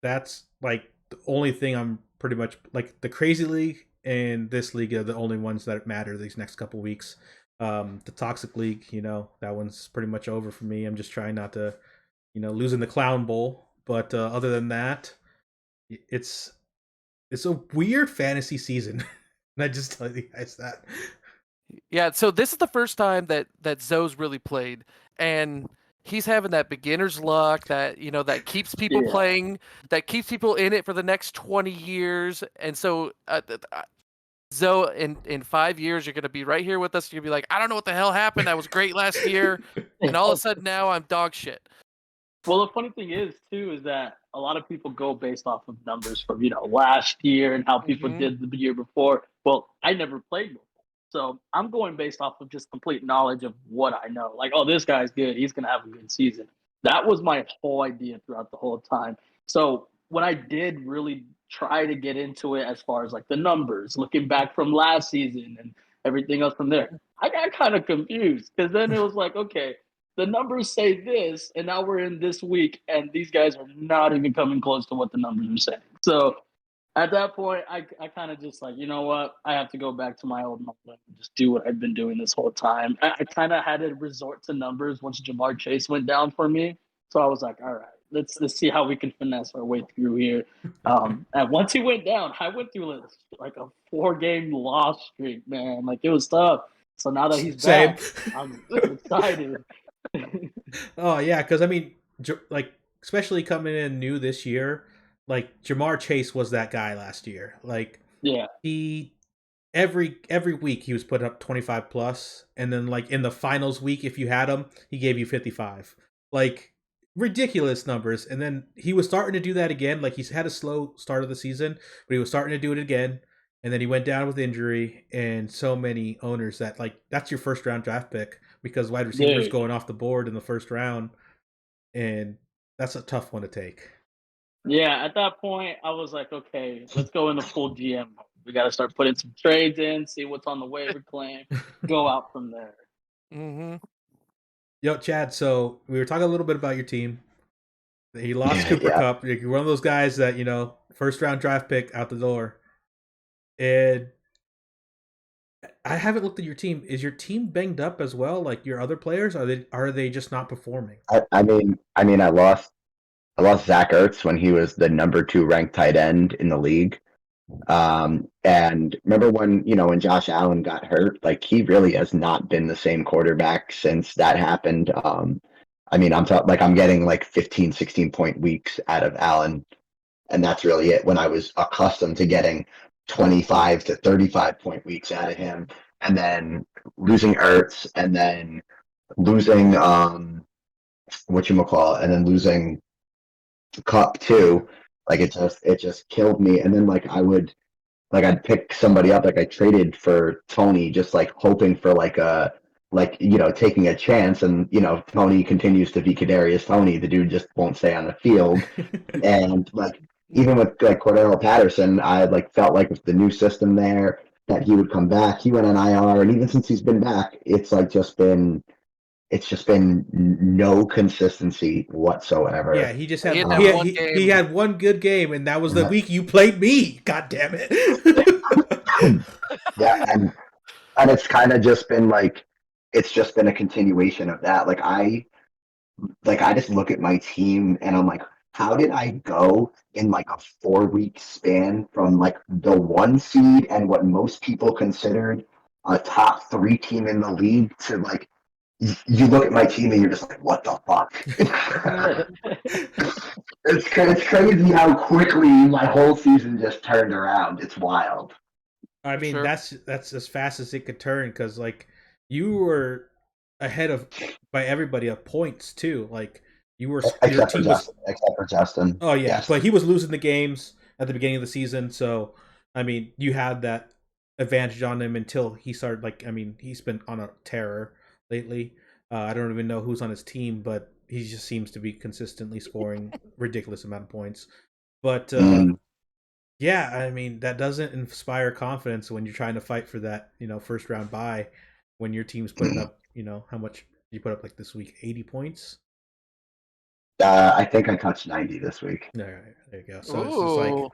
That's the only thing I'm pretty much the Crazy League and this league are the only ones that matter these next couple weeks. The Toxic League, that one's pretty much over for me. I'm just trying not to, lose in the Clown Bowl. But other than that, it's a weird fantasy season. And I just tell you guys that. Yeah, so this is the first time that Zoe's really played, and he's having that beginner's luck that that keeps people playing, that keeps people in it for the next 20 years. And so Zoe, in 5 years, you're going to be right here with us. You're going to be like, I don't know what the hell happened. I was great last year. And all of a sudden now I'm dog shit. Well, the funny thing is, too, is that a lot of people go based off of numbers from, last year and how people did the year before. Well, I never played before. So I'm going based off of just complete knowledge of what I know. Like, oh, this guy's good. He's going to have a good season. That was my whole idea throughout the whole time. So when I did really try to get into it as far as the numbers, looking back from last season and everything else from there, I got kind of confused because then it was like, okay, the numbers say this, and now we're in this week, and these guys are not even coming close to what the numbers are saying. So at that point, I kind of just you know what? I have to go back to my old model and just do what I've been doing this whole time. I kind of had to resort to numbers once Jamar Chase went down for me. So I was like, all right, let's see how we can finesse our way through here. And once he went down, I went through a 4-game loss streak, man. It was tough. So now that he's back, I'm excited. Oh yeah, because I mean, especially coming in new this year, Jamar Chase was that guy last year. He every week he was putting up 25 plus, and then in the finals week, if you had him, he gave you 55. Ridiculous numbers. And then he was starting to do that again. He's had a slow start of the season, but he was starting to do it again. And then he went down with injury, and so many owners that that's your first round draft pick because wide receivers going off the board in the first round, and that's a tough one to take. Yeah, at that point, I was like, okay, let's go in the full GM. We got to start putting some trades in, see what's on the waiver claim, go out from there. Mm-hmm. Yo, Chad, so we were talking a little bit about your team. He lost Cooper Kupp. You're one of those guys that, first round draft pick out the door. And I haven't looked at your team. Is your team banged up as well? Like your other players, are they just not performing? I lost Zach Ertz when he was the number 2 ranked tight end in the league. And remember when Josh Allen got hurt, like he really has not been the same quarterback since that happened. I'm getting like 15, 16 point weeks out of Allen, and that's really it. When I was accustomed to getting 25 to 35 point weeks out of him, and then losing Ertz, and then losing and then losing Cup too, like it just killed me. And then I'd pick somebody up, like I traded for Tony, just like hoping for taking a chance, and Tony continues to be Kadarius Tony. The dude just won't stay on the field. And like even with like Cordero Patterson, I like felt like with the new system there that he would come back. He went on IR, and even since he's been back, it's just been no consistency whatsoever. Yeah, he just had He had he, that had, one he, game. he had one good game, and that was the week you played me. God damn it! Yeah, and it's kind of just been like it's just been a continuation of that. I just look at my team and I'm like, how did I go in like a 4 week span from like the 1 seed and what most people considered a top 3 team in the league to like you look at my team and you're just like, what the fuck? It's crazy how quickly my whole season just turned around. It's wild. I mean, Sure. that's as fast as it could turn because like you were ahead of by everybody of points too. Like your Except for team was. Justin. Except for Justin. Oh yeah, Yes. but he was losing the games at the beginning of the season, so I mean, you had that advantage on him until he started. Like, I mean, he's been on a terror lately. I don't even know who's on his team, but he just seems to be consistently scoring ridiculous amount of points. But yeah, I mean, that doesn't inspire confidence when you're trying to fight for that, first round bye when your team's putting up, how much you put up like this week, 80 points. I think I touched 90 this week. There you go. So it's just like, Ooh.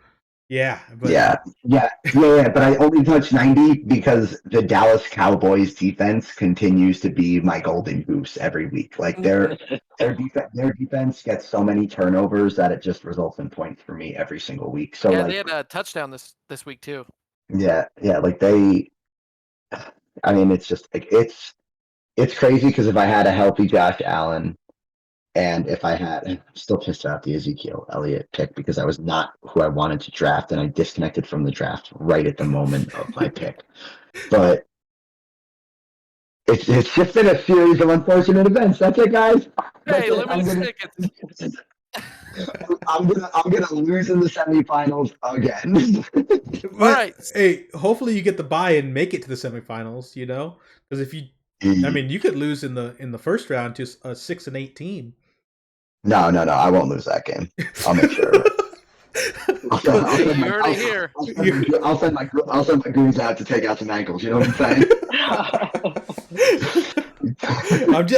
yeah, but Yeah. But I only touched 90 because the Dallas Cowboys defense continues to be my golden goose every week. Like their defense gets so many turnovers that it just results in points for me every single week. So Yeah, like they had a touchdown this week too. yeah, like it's just like it's crazy because if I had a healthy Josh Allen, and if I'm still pissed about the Ezekiel Elliott pick because I was not who I wanted to draft, and I disconnected from the draft right at the moment of my pick. But it's just been a series of unfortunate events. That's it, guys. That's Hey, it. limited tickets. I'm gonna lose in the semifinals again. But, right. hey, hopefully you get the bye and make it to the semifinals. Because if you, I mean, you could lose in the first round to a 6-8 team. No, I won't lose that game. I'll make sure of it. You heard it here. I'll send my goons out to take out some ankles. You know what I'm saying?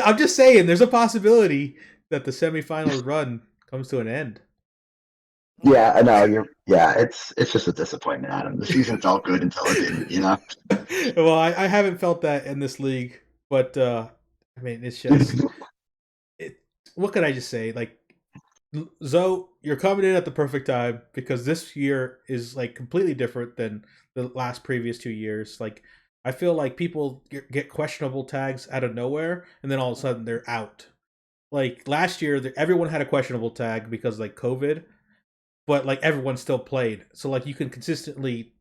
I'm just saying, there's a possibility that the semifinals run comes to an end. Yeah, I know. It's just a disappointment, Adam. The season felt good until it didn't. Well, I haven't felt that in this league, but I mean, it's just. What could I just say? Like, Zoe, you're coming in at the perfect time because this year is like completely different than the last previous 2 years. Like, I feel like people get questionable tags out of nowhere, and then all of a sudden they're out. Like last year, everyone had a questionable tag because like COVID, but like everyone still played. So like you can consistently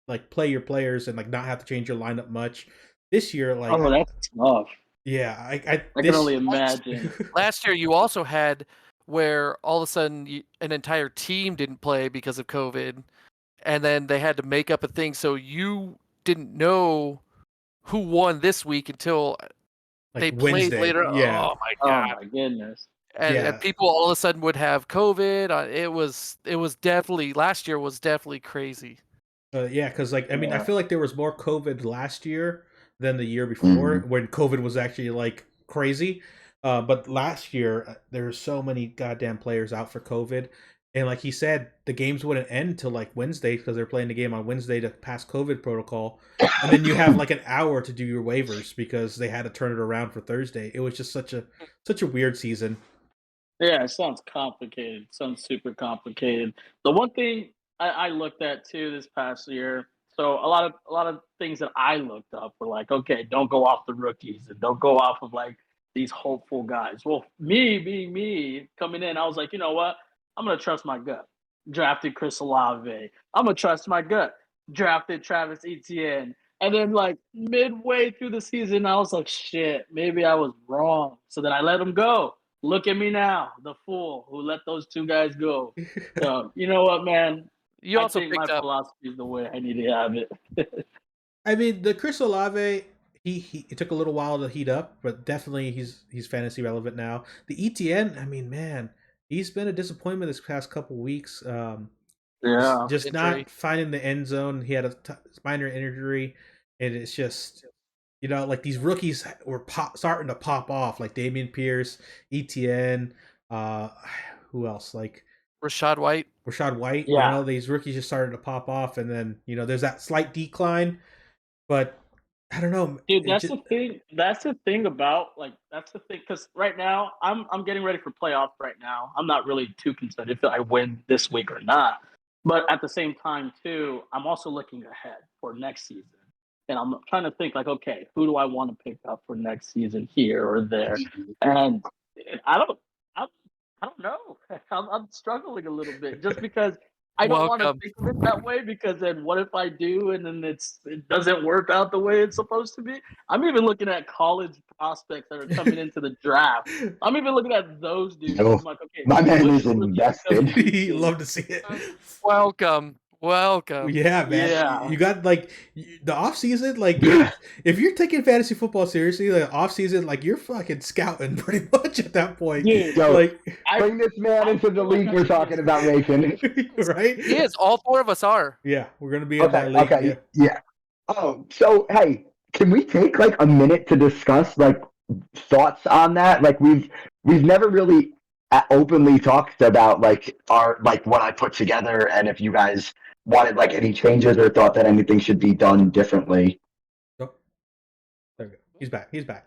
like play your players and like not have to change your lineup much. This year, like that's tough. yeah, I can only imagine. Last year, you also had where all of a sudden an entire team didn't play because of COVID, and then they had to make up a thing. So you didn't know who won this week until like they Wednesday. played later. Yeah. Oh my god! Oh my goodness! And people all of a sudden would have COVID. It was definitely last year was definitely crazy. Yeah, because like I feel like there was more COVID last year than the year before Mhm. when COVID was actually like crazy. But last year there were so many goddamn players out for COVID, And like he said, the games wouldn't end until like Wednesday because they're playing the game on Wednesday to pass COVID protocol. And then you have like an hour to do your waivers because they had to turn it around for Thursday. It was just such a weird season. Yeah, it sounds complicated. It sounds super complicated. The one thing I looked at too this past year, so a lot of things that I looked up were like, okay, don't go off the rookies and don't go off of like these hopeful guys. Well, me being me coming in, I was like, you know what? I'm gonna trust my gut. Drafted Chris Olave. I'm gonna trust my gut. Drafted Travis Etienne. And then like midway through the season, I was like, shit, maybe I was wrong. So then I let him go. Look at me now, the fool who let those two guys go. So you know what, man? You I also think my picked up. philosophy is the way I need to have it. I mean, the Chris Olave, he it took a little while to heat up, but definitely he's fantasy relevant now. The ETN, I mean, man, he's been a disappointment this past couple weeks. Yeah. Just Injury. not finding the end zone. He had a minor injury, and it's just like these rookies were starting to pop off, like Damian Pierce, ETN, uh, who else? Like Rashad White. Rashad White. Yeah. These rookies just started to pop off, and then there's that slight decline, but I don't know. Dude, that's the thing. That's the thing about that's the thing because right now I'm getting ready for playoffs right now. I'm not really too concerned if I win this week or not. But at the same time, too, I'm also looking ahead for next season. And I'm trying to think like, okay, who do I want to pick up for next season here or there? And I don't I, I don't know. I'm struggling a little bit just because I don't want to Welcome. think of it that way because then what if I do and then it doesn't work out the way it's supposed to be? I'm even looking at college prospects that are coming into the draft. I'm even looking at those dudes. No, I'm like, okay, my man which is rookie becomes invested. You love to see it. Welcome. Yeah, man. Yeah. You got like the off season. Like if you're taking fantasy football seriously, like off season, like you're fucking scouting pretty much at that point. Dude, Yo, Like, bring this man into the league we're talking about, Nathan. right? He is. All four of us are. Yeah, we're gonna be in that Okay, league. okay, yeah. Oh, so hey, can we take like a minute to discuss like thoughts on that? Like we've never really openly talked about like our like what I put together, and if you guys wanted like any changes or thought that anything should be done differently. Oh, there we go. He's back. He's back.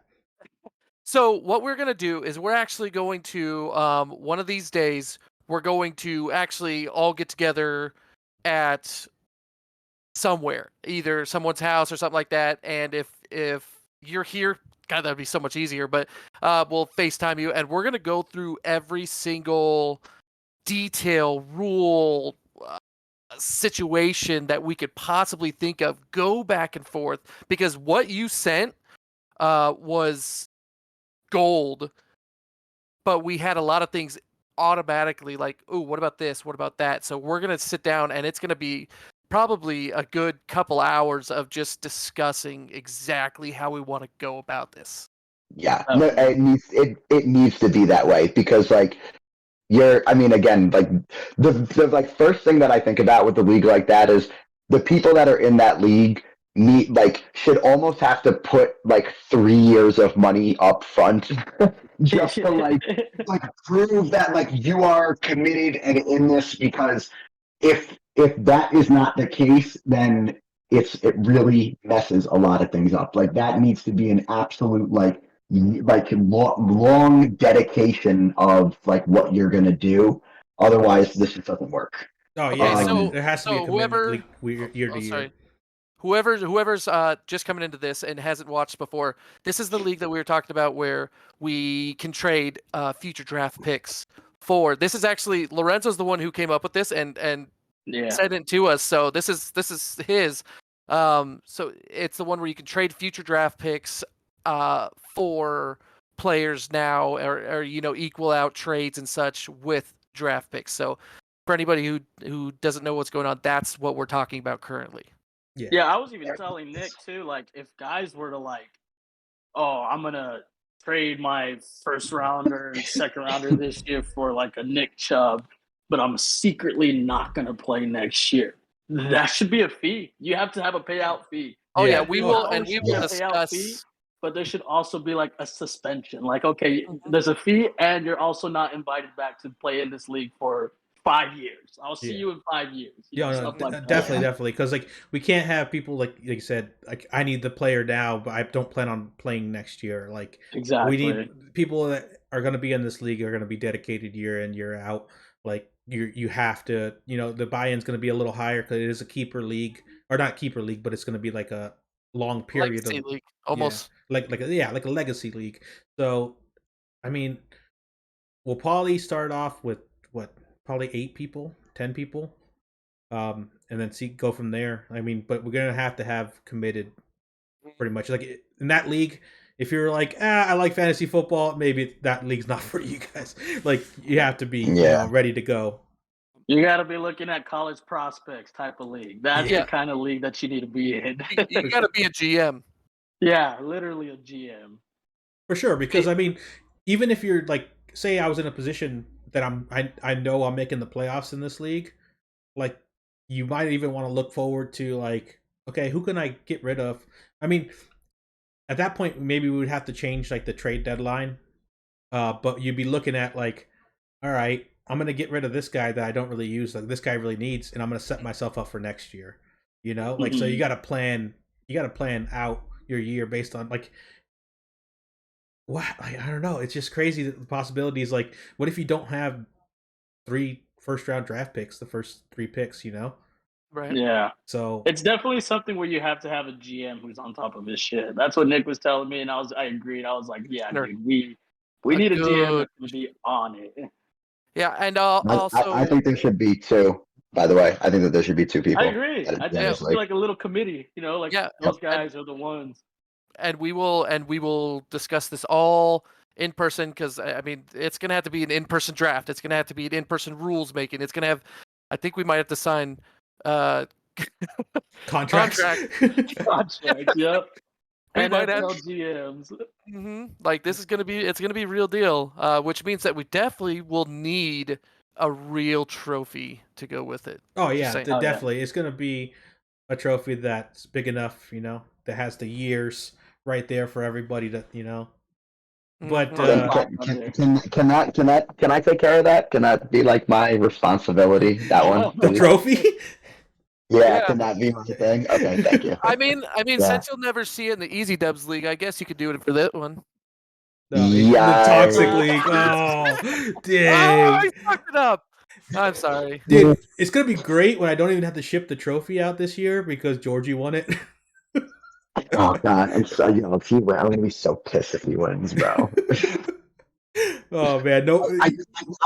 So what we're gonna do is we're actually going to one of these days we're going to actually all get together at somewhere, either someone's house or something like that. And if you're here, God, that'd be so much easier. But we'll FaceTime you, and we're gonna go through every single detail, rule, situation that we could possibly think of. Go back and forth because what you sent was gold, but we had a lot of things automatically like, oh, what about this? What about that? So we're gonna sit down, and it's gonna be probably a good couple hours of just discussing exactly how we want to go about this. Yeah, no, it needs to be that way because like I mean, again, like the like first thing that I think about with the league like that is the people that are in that league should almost have to put like 3 years of money up front just to like prove that like you are committed and in this, because if that is not the case, then it really messes a lot of things up. Like that needs to be an absolute like long dedication of like what you're gonna do. Otherwise, this just doesn't work. Oh yeah, so there has to be a commitment year to year. Sorry. Whoever's just coming into this and hasn't watched before, this is the league that we were talking about where we can trade future draft picks for. This is actually Lorenzo's the one who came up with this and Yeah. sent it to us. So this is his. So it's the one where you can trade future draft picks for players now, or equal out trades and such with draft picks. So for anybody who doesn't know what's going on, that's what we're talking about currently. Yeah, I was even telling Nick too, like if guys were to like, oh, I'm gonna trade my first rounder and second rounder this year for like a Nick Chubb, but I'm secretly not gonna play next year. That should be a fee. You have to have a payout fee. Oh yeah, Yeah. we Not will, only and we should will be a payout fee, discuss. but there should also be like a suspension. Like, okay, there's a fee, and you're also not invited back to play in this league for 5 years. I'll see Yeah. you in 5 years. Yeah, no, Stuff like that. definitely. Because like we can't have people like you said, like I need the player now, but I don't plan on playing next year. Like we Exactly. need people that are going to be in this league are going to be dedicated year in year out. Like you have to, the buy-in's going to be a little higher because it is a keeper league, or not keeper league, but it's going to be like a long period Legacy of league, almost. like a legacy league. So I mean, we'll probably start off with what, probably 8 people, 10 people, and then go from there. I mean, but we're gonna have to have committed pretty much. Like in that league, if you're like, I like fantasy football, maybe that league's not for you guys. Like you have to be, ready to go. You got to be looking at college prospects type of league. That's the kind of league that you need to be in. You got to be a GM. Yeah, literally a GM. For sure, because I mean, even if you're like, say, I was in a position that I know I'm making the playoffs in this league, like you might even want to look forward to like, okay, who can I get rid of? I mean, at that point, maybe we would have to change like the trade deadline. But you'd be looking at like, all right, I'm gonna get rid of this guy that I don't really use, like this guy really needs, and I'm gonna set myself up for next year. Like so you gotta plan out your year based on like what, I don't know. It's just crazy that the possibility is like, what if you don't have 3 first round draft picks, the first 3 picks, Right. Yeah. So it's definitely something where you have to have a GM who's on top of his shit. That's what Nick was telling me, and I agreed. I was like, yeah, dude, we need a GM that's gonna be on it. Yeah, and also I think there should be 2. By the way, I think that there should be 2 people. I agree. I think it should be like a little committee. Like those guys are the ones. And we will discuss this all in person, because I mean it's gonna have to be an in-person draft. It's gonna have to be an in-person rules making. It's gonna have. I think we might have to sign contracts. Contracts, yep. We might have GMs. Like this is it's gonna be real deal. Which means that we definitely will need a real trophy to go with it. Oh yeah, definitely. It's gonna be a trophy that's big enough, that has the years right there for everybody to, But can I take care of that? Can that be like my responsibility? That one, the trophy. Yeah, can that be my thing? Okay, thank you. I mean, since you'll never see it in the Easy Dubs League, I guess you could do it for that one. No, the Toxic League. Oh, dang! I fucked it up. I'm sorry, dude. It's gonna be great when I don't even have to ship the trophy out this year because Georgie won it. Oh god, I'm so if he wins, I'm gonna be so pissed if he wins, bro. Oh man, no! I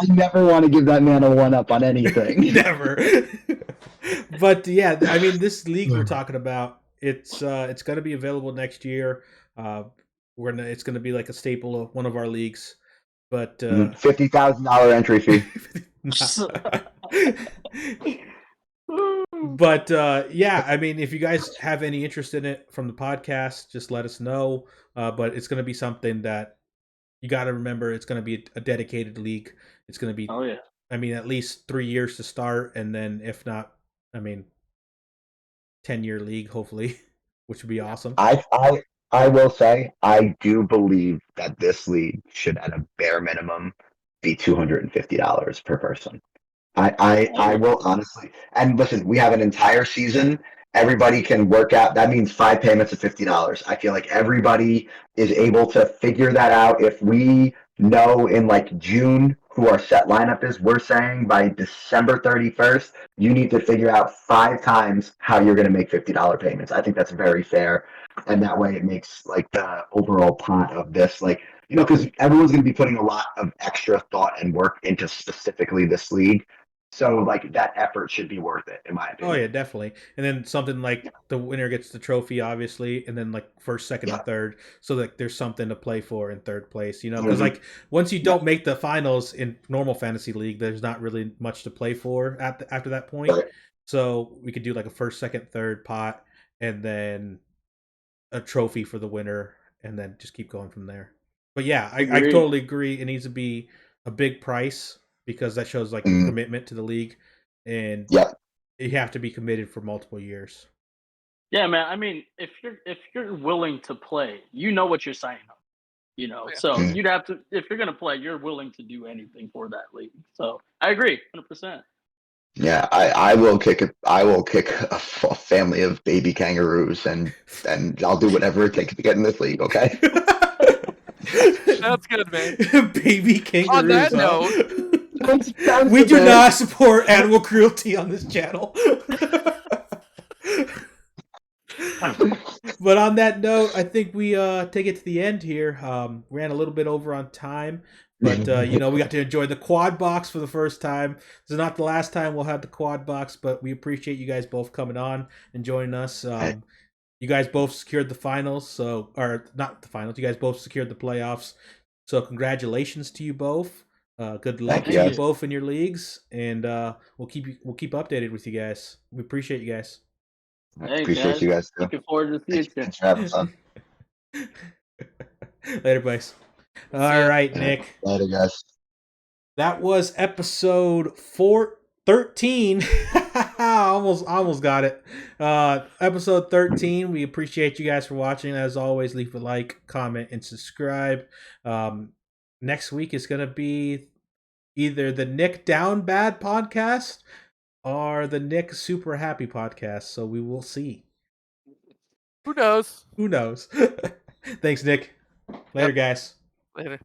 never want to give that man a 1-up on anything. Never. But yeah, I mean, this league we're talking about, it's gonna be available next year. It's gonna be like a staple of one of our leagues. But $50,000 entry fee. But yeah, I mean, if you guys have any interest in it from the podcast, just let us know. But it's going to be something that you got to remember. It's going to be a dedicated league. It's going to be, I mean, at least 3 years to start, and then if not, I mean, 10-year league, hopefully, which would be awesome. I will say, I do believe that this league should, at a bare minimum, be $250 per person. I will honestly, and listen, we have an entire season. Everybody can work out. That means 5 payments of $50. I feel like everybody is able to figure that out. If we know in like June who our set lineup is, we're saying by December 31st, you need to figure out 5 times how you're going to make $50 payments. I think that's very fair. And that way it makes like the overall pot of this, like, because everyone's going to be putting a lot of extra thought and work into specifically this league. So, like, that effort should be worth it, in my opinion. Oh, yeah, definitely. And then something like the winner gets the trophy, obviously, and then, like, first, second, and third. So, like, there's something to play for in third place, Because, like, once you don't make the finals in normal fantasy league, there's not really much to play for after that point. Right. So, we could do, like, a first, second, third pot, and then a trophy for the winner, and then just keep going from there. But, yeah, I totally agree. It needs to be a big price, because that shows like commitment to the league, and you have to be committed for multiple years. Yeah, man. I mean, if you're willing to play, you know what you're signing up. Yeah. So you'd have to, if you're gonna play, you're willing to do anything for that league. So I agree, 100%. Yeah, I will kick a family of baby kangaroos, and I'll do whatever it takes to get in this league. Okay. That's good, man. Baby kangaroos. On that note, we do not support animal cruelty on this channel. But on that note, I think we take it to the end here. Ran a little bit over on time, but we got to enjoy the quad box for the first time. This is not the last time we'll have the quad box, but we appreciate you guys both coming on and joining us. You guys both secured the finals, or not the finals. You guys both secured the playoffs. So congratulations to you both. Good luck to you both in your leagues, and we'll keep updated with you guys. We appreciate you guys. I appreciate you guys too. Looking forward to the future. Thanks for having fun. Later, boys. All right, Nick. Later, guys. That was episode 13. almost got it. Episode 13. We appreciate you guys for watching. As always, leave a like, comment, and subscribe. Next week is going to be either the Nick Down Bad podcast or the Nick Super Happy podcast. So we will see. Who knows? Thanks, Nick. Later, guys. Later.